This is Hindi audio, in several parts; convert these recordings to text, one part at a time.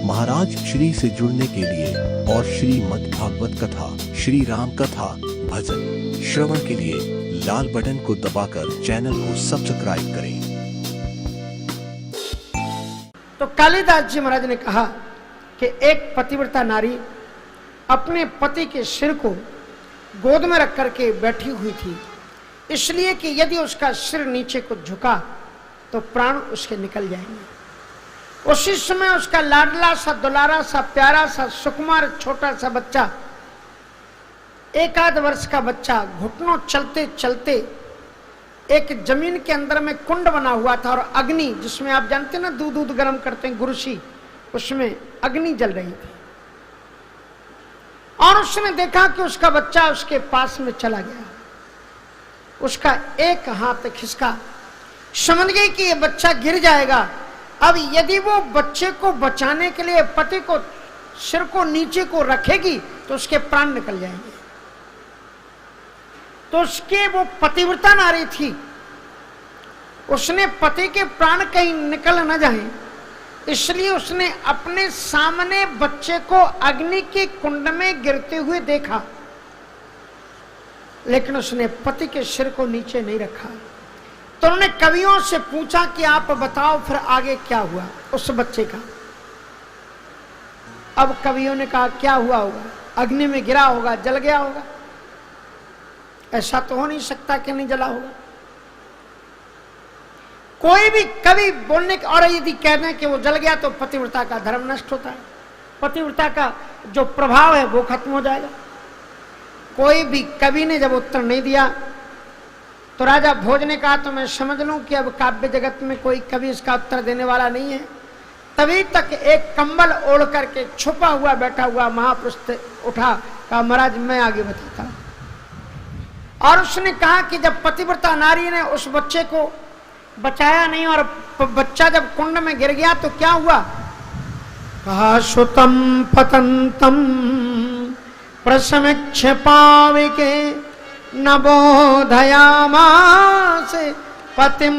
महाराज श्री से जुड़ने के लिए और श्रीमद् भागवत कथा, श्री राम कथा, भजन श्रवण के लिए लाल बटन को दबाकर चैनल को सब्सक्राइब करें। तो कालिदास जी महाराज ने कहा कि एक पतिव्रता नारी अपने पति के सिर को गोद में रख करके बैठी हुई थी, इसलिए कि यदि उसका सिर नीचे को झुका तो प्राण उसके निकल जाएंगे। उसी समय उसका लाडला सा, दुलारा सा, प्यारा सा, सुकुमार छोटा सा बच्चा, 1 वर्ष का बच्चा, घुटनों चलते चलते एक जमीन के अंदर में कुंड बना हुआ था और अग्नि, जिसमें आप जानते हैं ना दूध गर्म करते हैं गुरुशी, उसमें अग्नि जल रही थी। और उसने देखा कि उसका बच्चा उसके पास में चला गया। उसका एक हाथ खिसका, समझ गई कि ये बच्चा गिर जाएगा। अब यदि वो बच्चे को बचाने के लिए पति को सिर को नीचे को रखेगी तो उसके प्राण निकल जाएंगे। तो उसके वो पतिव्रता नारी थी, उसने पति के प्राण कहीं निकल न जाए, इसलिए उसने अपने सामने बच्चे को अग्नि के कुंड में गिरते हुए देखा, लेकिन उसने पति के सिर को नीचे नहीं रखा। तो उन्होंने कवियों से पूछा कि आप बताओ फिर आगे क्या हुआ उस बच्चे का। अब कवियों ने कहा क्या हुआ होगा, अग्नि में गिरा होगा, जल गया होगा। ऐसा तो हो नहीं सकता कि नहीं जला होगा। कोई भी कवि बोलने के, और यदि कह दें कि वो जल गया तो पतिव्रता का धर्म नष्ट होता है, पतिव्रता का जो प्रभाव है वो खत्म हो जाएगा। कोई भी कवि ने जब उत्तर नहीं दिया तो राजा भोज ने कहा तो मैं समझ लूं कि अब काव्य जगत में कोई कवि इसका उत्तर देने वाला नहीं है। तभी तक एक कंबल ओढ़ करके छुपा हुआ बैठा हुआ महापुरुष उठा, कहा महाराज मैं आगे बताता हूं। और उसने कहा कि जब पतिव्रता नारी ने उस बच्चे को बचाया नहीं और बच्चा जब कुंड में गिर गया तो क्या हुआ। कहा सुतम पतंतम प्रसमिक्ष पाविके न बोधयामास पतिम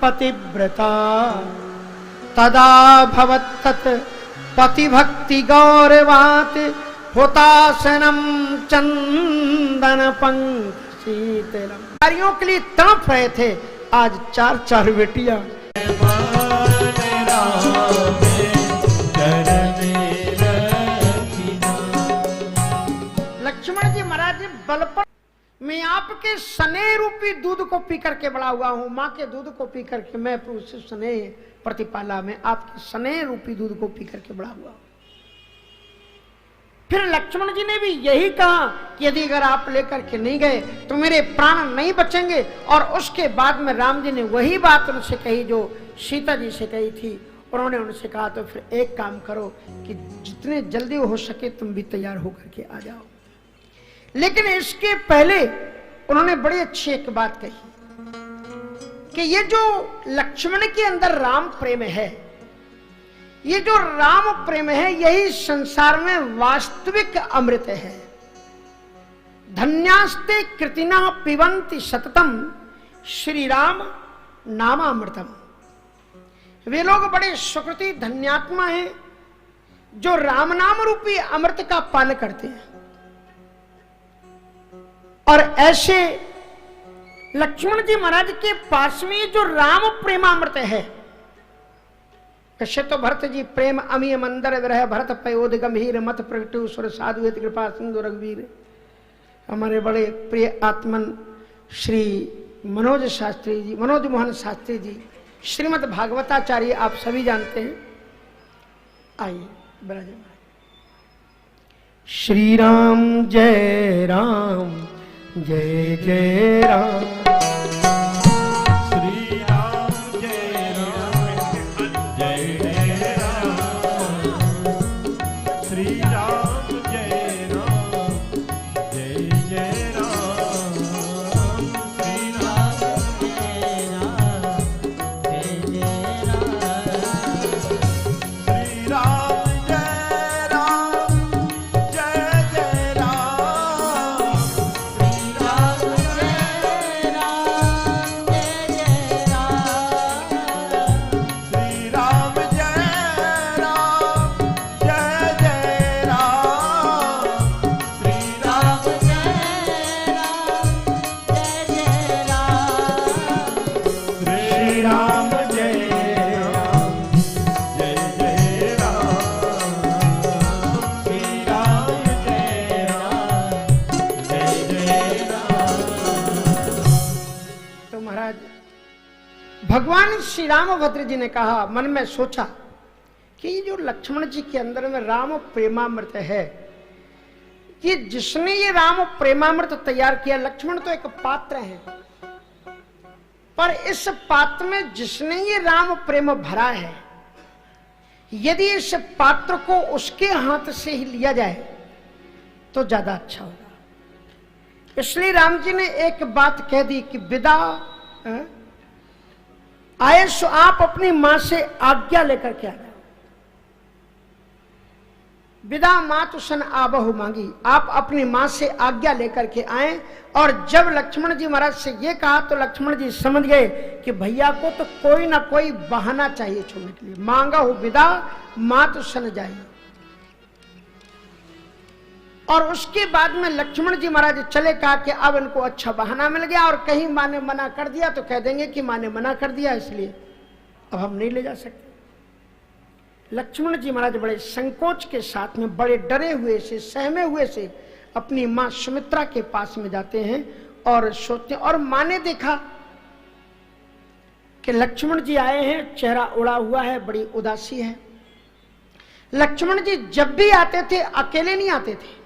पतिव्रता तदा भवत्तत् पतिभक्ति गौरवात् हुतासनम चंदन पंकशीतलम। नारियों के लिए तड़प रहे थे, आज 4 बेटियां। लक्ष्मण जी महाराज बल पर मैं आपके स्नेह रूपी दूध को पी करके बड़ा हुआ हूं, मां के दूध को पी करके मैं उस स्नेह प्रतिपाला में आपके स्नेह रूपी दूध को पी करके बड़ा हुआ हूं। फिर लक्ष्मण जी ने भी यही कहा कि यदि अगर आप लेकर के नहीं गए तो मेरे प्राण नहीं बचेंगे। और उसके बाद में राम जी ने वही बात उनसे कही जो सीता जी से कही थी। उन्होंने उनसे कहा तो फिर एक काम करो कि जितने जल्दी हो सके तुम भी तैयार होकर के आ जाओ। लेकिन इसके पहले उन्होंने बड़ी अच्छी एक बात कही कि ये जो लक्ष्मण के अंदर राम प्रेम है, ये जो राम प्रेम है यही संसार में वास्तविक अमृत है। धन्यास्ते कृतिना पिबंति सततम श्री राम नामामृतम। वे लोग बड़े सुकृति धन्यात्मा हैं जो राम नाम रूपी अमृत का पान करते हैं। और ऐसे लक्ष्मण जी महाराज के पास में जो राम प्रेमामृत है, कश्य तो भरत जी प्रेम अमीय मंदर विरह भरत पयोध गंभीर मत प्रगटु सुर साधु कृपा सिंधु रघुवीर। हमारे बड़े प्रिय आत्मन श्री मनोज शास्त्री जी, मनोज मोहन शास्त्री जी, श्रीमद् भागवताचार्य आप सभी जानते हैं। आइए बराबर। श्री राम जय राम जय जय राम। भगवान श्री रामभद्र जी ने कहा, मन में सोचा कि जो लक्ष्मण जी के अंदर में राम प्रेमामृत है, कि जिसने ये राम प्रेमामृत तैयार किया, लक्ष्मण तो एक पात्र है, पर इस पात्र में जिसने ये राम प्रेम भरा है, यदि इस पात्र को उसके हाथ से ही लिया जाए तो ज्यादा अच्छा होगा। इसलिए राम जी ने एक बात कह दी कि विदा आए सो आप अपनी मां से आज्ञा लेकर के आ जाओ। विदा मातु सन आबहु मांगी, आप अपनी मां से आज्ञा लेकर के आए। और जब लक्ष्मण जी महाराज से ये कहा तो लक्ष्मण जी समझ गए कि भैया को तो कोई ना कोई बहाना चाहिए छोड़ने के लिए। मांगा हो विदा मातु सन जाई। और उसके बाद में लक्ष्मण जी महाराज चले, कहा कि अब इनको अच्छा बहाना मिल गया, और कहीं मां ने मना कर दिया तो कह देंगे कि मां ने मना कर दिया, इसलिए अब हम नहीं ले जा सकते। लक्ष्मण जी महाराज बड़े संकोच के साथ में, बड़े डरे हुए से, सहमे हुए से अपनी मां सुमित्रा के पास में जाते हैं और सोचते हैं। और मां ने देखा कि लक्ष्मण जी आए हैं, चेहरा उड़ा हुआ है, बड़ी उदासी है। लक्ष्मण जी जब भी आते थे अकेले नहीं आते थे,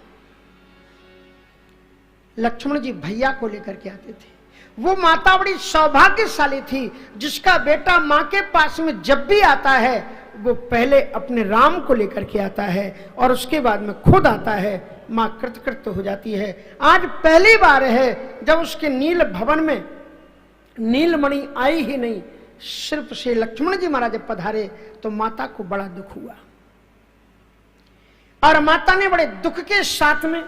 लक्ष्मण जी भैया को लेकर के आते थे। वो माता बड़ी सौभाग्यशाली थी जिसका बेटा मां के पास में जब भी आता है वो पहले अपने राम को लेकर के आता है और उसके बाद में खुद आता है। मां कृतकृत्य हो जाती है। आज पहली बार है जब उसके नील भवन में नीलमणि आई ही नहीं, सिर्फ से लक्ष्मण जी महाराज पधारे तो माता को बड़ा दुख हुआ। और माता ने बड़े दुख के साथ में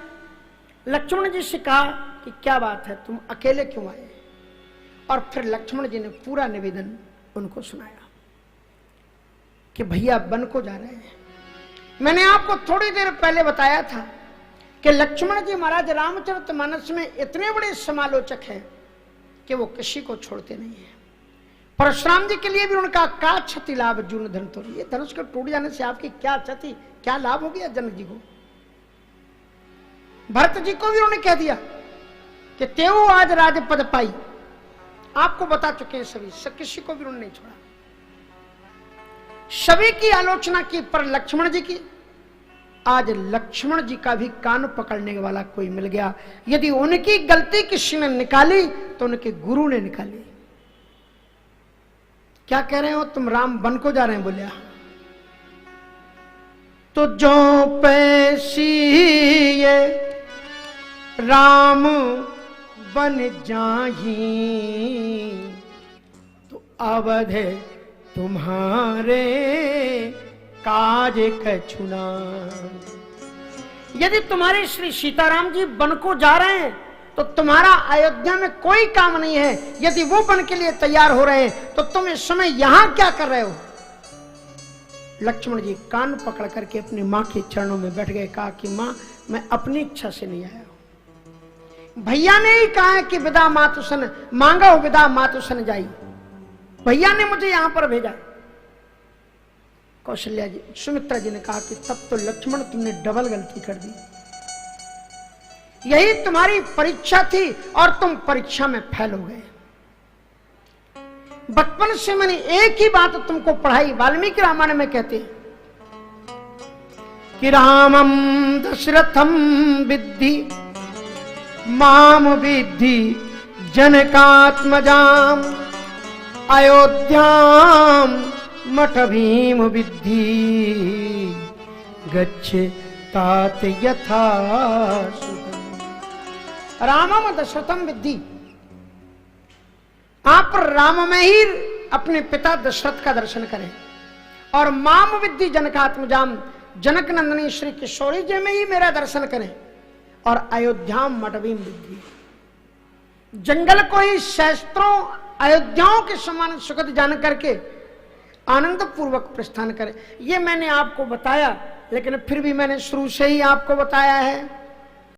लक्ष्मण जी से कहा कि क्या बात है, तुम अकेले क्यों आए? और फिर लक्ष्मण जी ने पूरा निवेदन उनको सुनाया कि भैया वन को जा रहे हैं। मैंने आपको थोड़ी देर पहले बताया था कि लक्ष्मण जी महाराज रामचरितमानस में इतने बड़े समालोचक हैं कि वो किसी को छोड़ते नहीं है। परशुराम जी के लिए भी उनका का क्षति लाभ जून धन तो, ये धनुष के टूट जाने से आपकी क्या क्षति, क्या लाभ हो गया जनक जी को? भरत जी को भी उन्होंने कह दिया कि तेऊ आज राजपद पाई। आपको बता चुके हैं सभी, किसी को भी उन्होंने नहीं छोड़ा। सभी की आलोचना की, पर लक्ष्मण जी की, आज लक्ष्मण जी का भी कान पकड़ने वाला कोई मिल गया। यदि उनकी गलती किसी ने निकाली तो उनके गुरु ने निकाली। क्या कह रहे हो तुम, राम वन को जा रहे हैं? बोले तो जो पैसी ये राम बन जाही तो अवध तुम्हारे काज कछुना। यदि तुम्हारे श्री सीताराम जी वन को जा रहे हैं तो तुम्हारा अयोध्या में कोई काम नहीं है। यदि वो वन के लिए तैयार हो रहे हैं तो तुम इस समय यहां क्या कर रहे हो? लक्ष्मण जी कान पकड़ करके अपनी मां के चरणों में बैठ गए। कहा कि मां, मैं अपनी इच्छा से नहीं आया हूं। भैया ने ही कहा है कि विदा मातुसन मांगा हो, विदा मातुसन जाई। भैया ने मुझे यहां पर भेजा। कौशल्या जी, सुमित्रा जी ने कहा कि तब तो लक्ष्मण तुमने डबल गलती कर दी। यही तुम्हारी परीक्षा थी और तुम परीक्षा में फेल हो गए। बचपन से मैंने एक ही बात तुमको पढ़ाई, वाल्मीकि रामायण में कहते हैं कि रामम दशरथम विद्धि माम विद्धि जनकात्मजाम अयोध्याम मठ भीम विद्धि गच्छ तात यथा। रामम दशरथम विद्धि, आप राम में ही अपने पिता दशरथ का दर्शन करें। और माम विद्धि जनकात्मजाम, जनक नंदनी श्री किशोरी जी में ही मेरा दर्शन करें। और अयोध्याम मठ भीम विद्धि, जंगल को ही सहस्त्रों अयोध्याओं के समान सुखद जान करके आनंद पूर्वक प्रस्थान करें। ये मैंने आपको बताया, लेकिन फिर भी मैंने शुरू से ही आपको बताया है